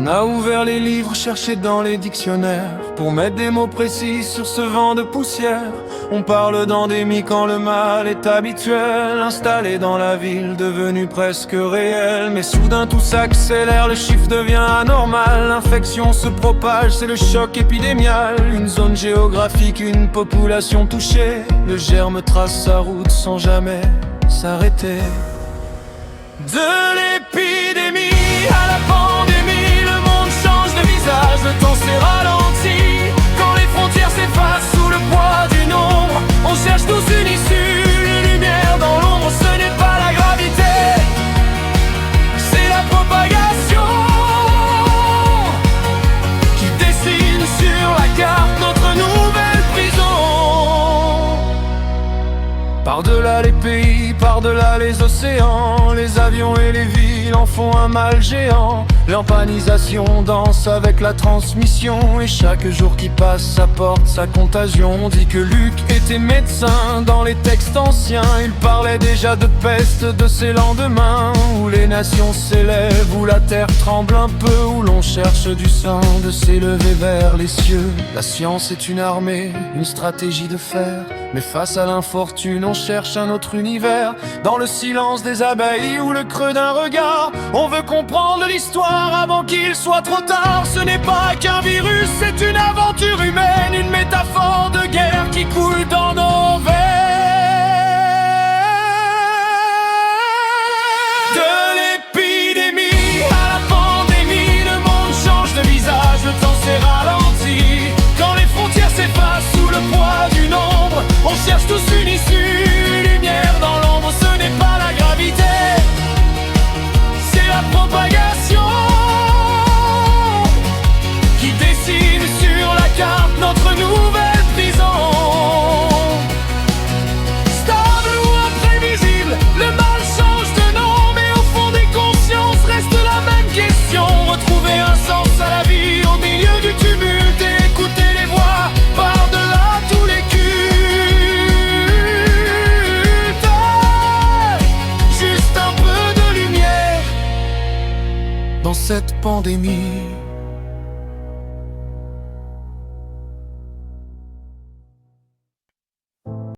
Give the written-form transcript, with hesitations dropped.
On a ouvert les livres, cherché dans les dictionnaires pour mettre des mots précis sur ce vent de poussière. On parle d'endémie quand le mal est habituel, installé dans la ville, devenu presque réel. Mais soudain tout s'accélère, le chiffre devient anormal. L'infection se propage, c'est le choc épidémial. Une zone géographique, une population touchée. Le germe trace sa route sans jamais s'arrêter. De l'épidémie à la pandémie, le monde change de visage, le temps s'est ralenti. Quand les frontières s'effacent sous le poids du nombre, on cherche tous une issue, une lumière dans l'ombre. Ce n'est pas la gravité, c'est la propagation qui dessine sur la carte notre nouvelle prison. Par-delà les pays, par-delà les océans, les avions et les villes en font un mal géant. L'urbanisation danse avec la transmission, et chaque jour qui passe apporte sa contagion. On dit que Luc était médecin dans les textes anciens. Il parlait déjà de peste, de ces lendemains où les nations s'élèvent, où la terre tremble un peu, où l'on cherche du sang de s'élever vers les cieux. La science est une armée, une stratégie de fer, mais face à l'infortune on cherche un autre univers. Dans le silence des abbayes ou le creux d'un regard, on veut comprendre l'histoire avant qu'il soit trop tard. Ce n'est pas qu'un virus, c'est une aventure humaine, une métaphore de guerre qui coule dans nos veines. De l'épidémie à la pandémie, le monde change de visage, le temps s'est ralenti. Quand les frontières s'effacent sous le poids du nombre, on cherche tous une issue, une lumière dans l'ombre. Ce n'est pas la gravité, c'est la propagation qui dessine sur la carte notre nouvelle prison. Stable ou imprévisible, le mal change de nom, mais au fond des consciences reste la même question. Retrouver un sens à la vie au milieu du tumulte et écouter les voix par-delà tous les cultes. Juste un peu de lumière dans cette pandémie.